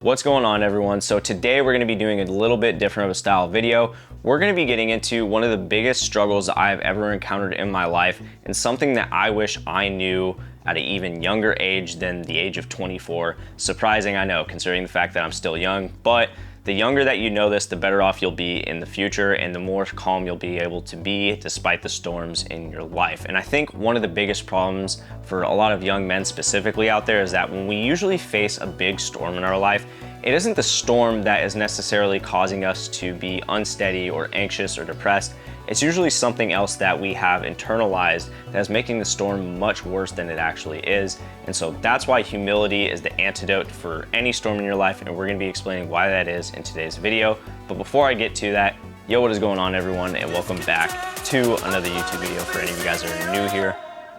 What's going on, everyone? So today we're going to be doing a little bit different of a style video. We're going to be getting into one of the biggest struggles I've ever encountered in my life, and something that I wish I knew at an even younger age than the age of 24. Surprising, I know, considering the fact that I'm still young, but the younger that you know this, the better off you'll be in the future and the more calm you'll be able to be despite the storms in your life. And I think one of the biggest problems for a lot of young men specifically out there is that when we usually face a big storm in our life, it isn't the storm that is necessarily causing us to be unsteady or anxious or depressed. It's usually something else that we have internalized that is making the storm much worse than it actually is. And so that's why humility is the antidote for any storm in your life, and we're gonna be explaining why that is in today's video. But before I get to that, yo, what is going on, everyone, and welcome back to another YouTube video. For any of you guys that are new here,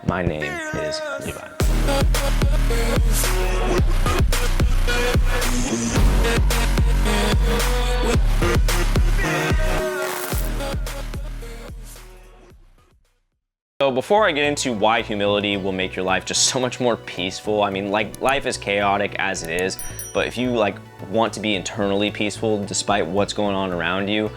my name is Levi. So before I get into why humility will make your life just so much more peaceful, I mean, like, life is chaotic as it is, but if you want to be internally peaceful despite what's going on around you,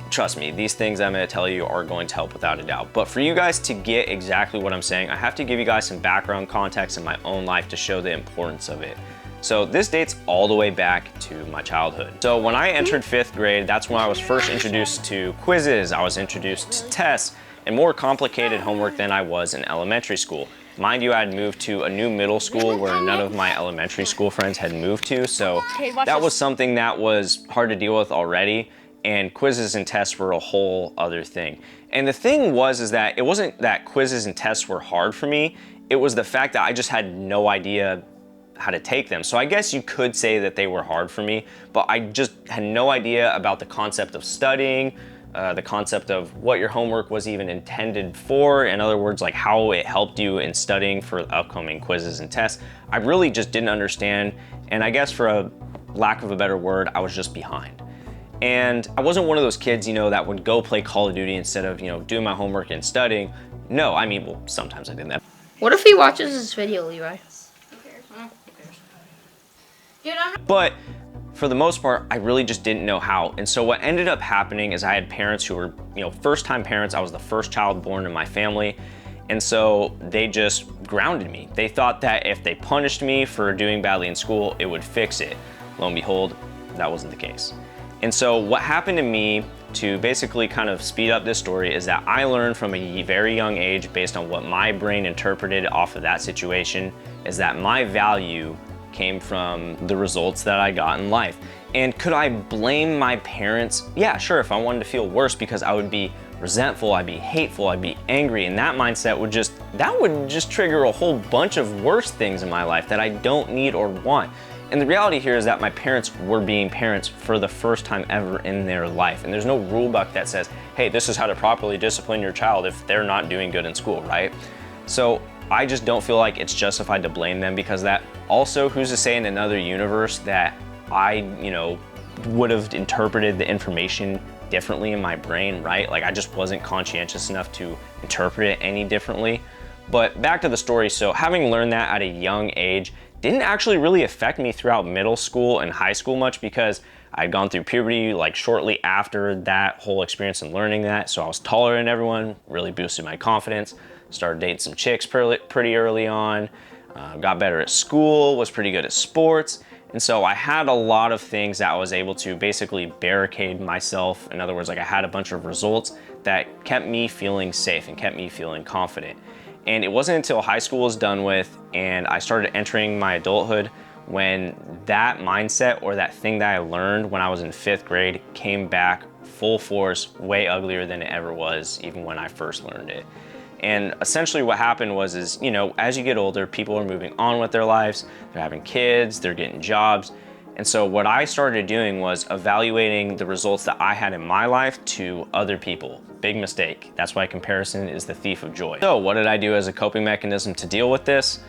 trust me, these things I'm gonna tell you are going to help without a doubt. But for you guys to get exactly what I'm saying, I have to give you guys some background context in my own life to show the importance of it. So this dates all the way back to my childhood. So when I entered 5th grade, that's when I was first introduced to quizzes, I was introduced to tests, and more complicated homework than I was in elementary school. Mind you, I had moved to a new middle school where none of my elementary school friends had moved to, so that was something that was hard to deal with already, and quizzes and tests were a whole other thing. And the thing was that it wasn't that quizzes and tests were hard for me, it was the fact that I just had no idea how to take them. So I guess you could say that they were hard for me, but I just had no idea about the concept of studying, the concept of what your homework was even intended for. In other words, like how it helped you in studying for upcoming quizzes and tests. I really just didn't understand, and I guess for a lack of a better word, I was just behind. And I wasn't one of those kids, that would go play Call of Duty instead of, doing my homework and studying. No, I mean, well, sometimes I did that. What if he watches this video, Levi? Who cares? Dude, But for the most part, I really just didn't know how. And so what ended up happening is I had parents who were, first-time parents. I was the first child born in my family. And so they just grounded me. They thought that if they punished me for doing badly in school, it would fix it. Lo and behold, that wasn't the case. And so what happened to me, to basically kind of speed up this story, is that I learned from a very young age, based on what my brain interpreted off of that situation, is that my value came from the results that I got in life. And could I blame my parents? Yeah, sure, if I wanted to feel worse, because I would be resentful, I'd be hateful, I'd be angry, and that mindset would just trigger a whole bunch of worse things in my life that I don't need or want. And the reality here is that my parents were being parents for the first time ever in their life. And there's no rule book that says, hey, this is how to properly discipline your child if they're not doing good in school, right? So I just don't feel like it's justified to blame them, because that also, who's to say in another universe that I, would have interpreted the information differently in my brain, right? Like, I just wasn't conscientious enough to interpret it any differently. But back to the story. So having learned that at a young age didn't actually really affect me throughout middle school and high school much, because I'd gone through puberty shortly after that whole experience and learning that. So I was taller than everyone, really boosted my confidence, started dating some chicks pretty early on, got better at school, was pretty good at sports. And so I had a lot of things that I was able to basically barricade myself. In other words, I had a bunch of results that kept me feeling safe and kept me feeling confident. And it wasn't until high school was done with and I started entering my adulthood when that mindset, or that thing that I learned when I was in 5th grade, came back full force, way uglier than it ever was, even when I first learned it. And essentially what happened was, as you get older, people are moving on with their lives, they're having kids, they're getting jobs. And so what I started doing was evaluating the results that I had in my life to other people. Big mistake. That's why comparison is the thief of joy. So what did I do as a coping mechanism to deal with this?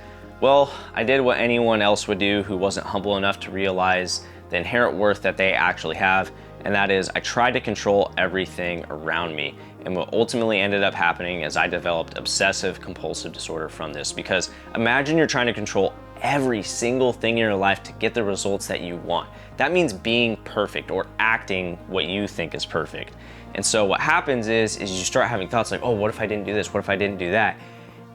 Well, I did what anyone else would do who wasn't humble enough to realize the inherent worth that they actually have, and that is I tried to control everything around me. And what ultimately ended up happening is I developed obsessive compulsive disorder from this, because imagine you're trying to control every single thing in your life to get the results that you want. That means being perfect or acting what you think is perfect. And so what happens is you start having thoughts like, oh, what if I didn't do this? What if I didn't do that?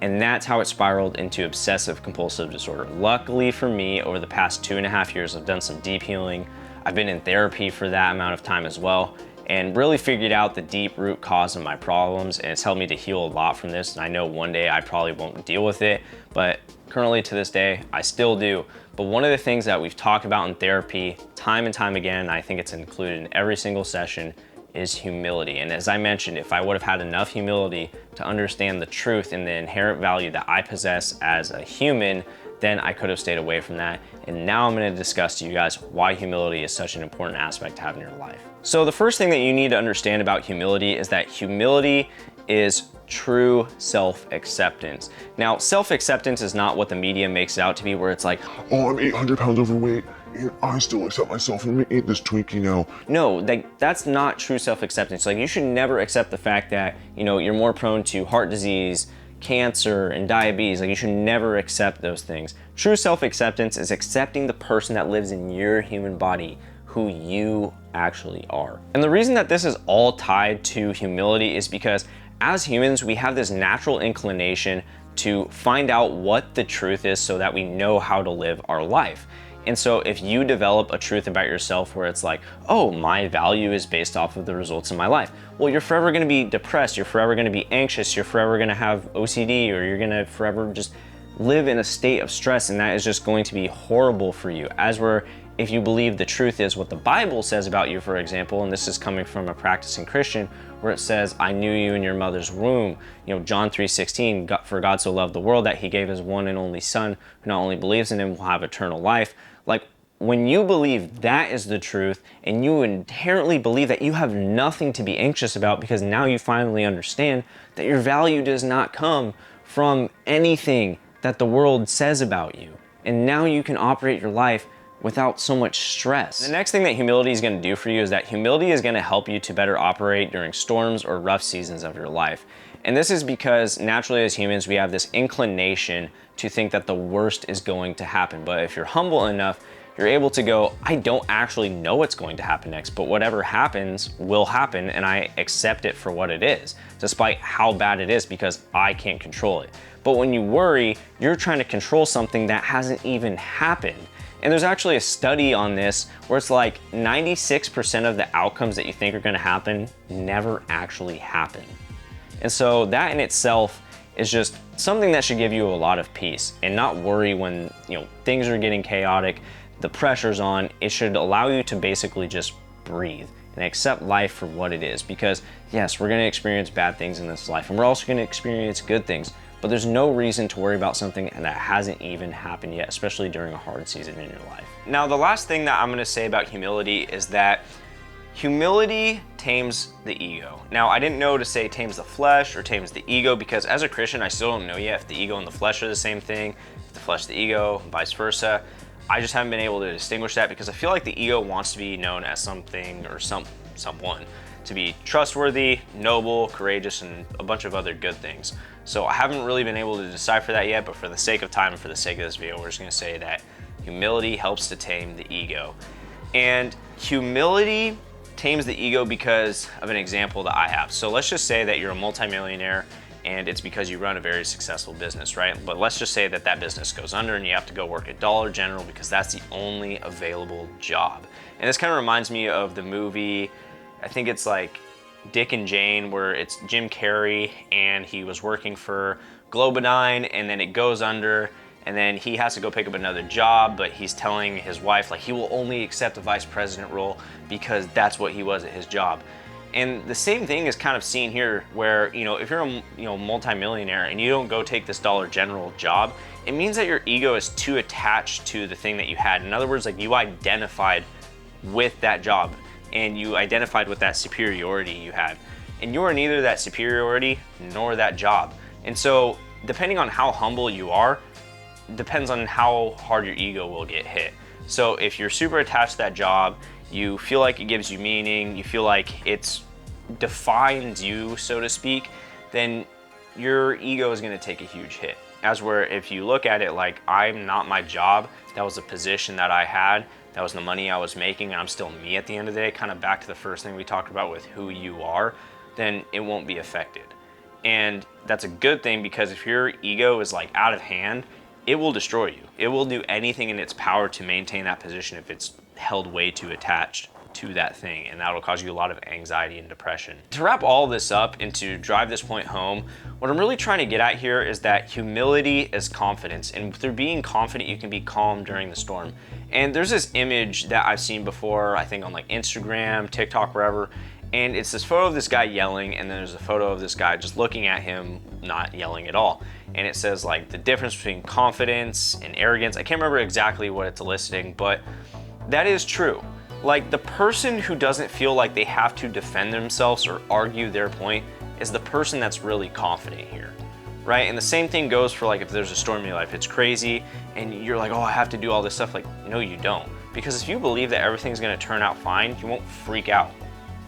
And that's how it spiraled into obsessive compulsive disorder. Luckily for me, over the past 2.5 years, I've done some deep healing. I've been in therapy for that amount of time as well, and really figured out the deep root cause of my problems, and it's helped me to heal a lot from this. And I know one day I probably won't deal with it, but currently to this day, I still do. But one of the things that we've talked about in therapy time and time again, and I think it's included in every single session, is humility. And as I mentioned, if I would have had enough humility to understand the truth and the inherent value that I possess as a human, then I could have stayed away from that. And now I'm going to discuss to you guys why humility is such an important aspect to have in your life. So the first thing that you need to understand about humility is that humility is true self-acceptance. Now, self-acceptance is not what the media makes it out to be, where it's like, oh, I'm 800 pounds overweight, and I still accept myself, and I'm gonna eat this Twinkie now. No, that's not true self-acceptance. Like, you should never accept the fact that, you're more prone to heart disease, cancer, and diabetes. Like, you should never accept those things. True self-acceptance is accepting the person that lives in your human body, who you actually are. And the reason that this is all tied to humility is because as humans, we have this natural inclination to find out what the truth is so that we know how to live our life. And so if you develop a truth about yourself where it's like, oh, my value is based off of the results in my life, well, you're forever gonna be depressed, you're forever gonna be anxious, you're forever gonna have OCD, or you're gonna forever just live in a state of stress, and that is just going to be horrible for you. If you believe the truth is what the Bible says about you, for example, and this is coming from a practicing Christian, where it says, I knew you in your mother's womb. John 3:16, for God so loved the world that he gave his one and only son, who not only believes in him will have eternal life. Like, when you believe that is the truth, and you inherently believe that you have nothing to be anxious about, because now you finally understand that your value does not come from anything that the world says about you. And now you can operate your life without so much stress. The next thing that humility is going to do for you is that humility is going to help you to better operate during storms or rough seasons of your life. And this is because naturally as humans, we have this inclination to think that the worst is going to happen. But if you're humble enough, you're able to go, I don't actually know what's going to happen next, but whatever happens will happen, and I accept it for what it is, despite how bad it is, because I can't control it. But when you worry, you're trying to control something that hasn't even happened. And there's actually a study on this where it's like 96% of the outcomes that you think are going to happen never actually happen. And so that in itself is just something that should give you a lot of peace, and not worry when things are getting chaotic, the pressure's on. It should allow you to basically just breathe and accept life for what it is, because yes, we're going to experience bad things in this life, and we're also going to experience good things. But there's no reason to worry about something that hasn't even happened yet, especially during a hard season in your life. Now, the last thing that I'm going to say about humility is that humility tames the ego. Now, I didn't know to say tames the flesh or tames the ego, because as a Christian, I still don't know yet if the ego and the flesh are the same thing, if the flesh, the ego, vice versa. I just haven't been able to distinguish that, because I feel like the ego wants to be known as something or someone, to be trustworthy, noble, courageous, and a bunch of other good things. So I haven't really been able to decipher that yet, but for the sake of time and for the sake of this video, we're just gonna say that humility helps to tame the ego. And humility tames the ego because of an example that I have. So let's just say that you're a multimillionaire, and it's because you run a very successful business, right? But let's just say that that business goes under and you have to go work at Dollar General because that's the only available job. And this kind of reminds me of the movie, I think it's like Dick and Jane, where it's Jim Carrey and he was working for Globodyne, and then it goes under, and then he has to go pick up another job, but he's telling his wife like he will only accept a vice president role because that's what he was at his job. And the same thing is kind of seen here, where if you're a multimillionaire and you don't go take this Dollar General job, it means that your ego is too attached to the thing that you had. In other words, like, you identified with that job, and you identified with that superiority you had. And you are neither that superiority nor that job. And so depending on how humble you are, depends on how hard your ego will get hit. So if you're super attached to that job, you feel like it gives you meaning, you feel like it's defines you, so to speak, then your ego is gonna take a huge hit. As where if you look at it like I'm not my job, that was a position that I had, that was the money I was making, and I'm still me at the end of the day, kind of back to the first thing we talked about with who you are, then it won't be affected. And that's a good thing, because if your ego is like out of hand, it will destroy you. It will do anything in its power to maintain that position if it's held way too attached to that thing, and that'll cause you a lot of anxiety and depression. To wrap all this up and to drive this point home, what I'm really trying to get at here is that humility is confidence, and through being confident you can be calm during the storm. And there's this image that I've seen before, I think on like Instagram, TikTok, wherever, and it's this photo of this guy yelling, and then there's a photo of this guy just looking at him not yelling at all. And it says like the difference between confidence and arrogance. I can't remember exactly what it's eliciting, but that is true. Like, the person who doesn't feel like they have to defend themselves or argue their point is the person that's really confident here, right? And the same thing goes for like if there's a storm in your life, it's crazy and you're like, oh, I have to do all this stuff. Like, no, you don't. Because if you believe that everything's gonna turn out fine, you won't freak out.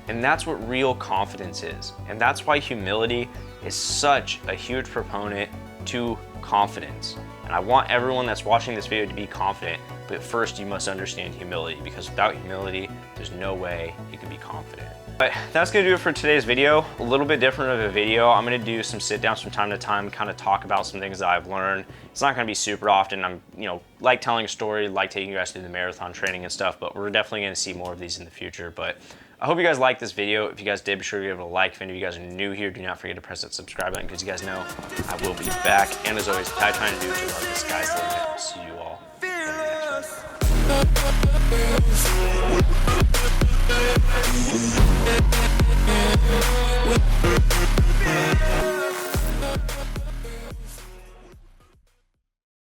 And that's what real confidence is. And that's why humility is such a huge proponent to confidence. And I want everyone that's watching this video to be confident, but first you must understand humility, because without humility, there's no way you can be confident. But that's gonna do it for today's video. A little bit different of a video. I'm gonna do some sit downs from time to time, kind of talk about some things that I've learned. It's not gonna be super often. I'm, like telling a story, like taking you guys through the marathon training and stuff, but we're definitely gonna see more of these in the future. But I hope you guys liked this video. If you guys did, be sure to give it a like. If any of you guys are new here, do not forget to press that subscribe button, because you guys know I will be back. And as always, what I'm trying to do to love the sky's the limit. See you all in the next one.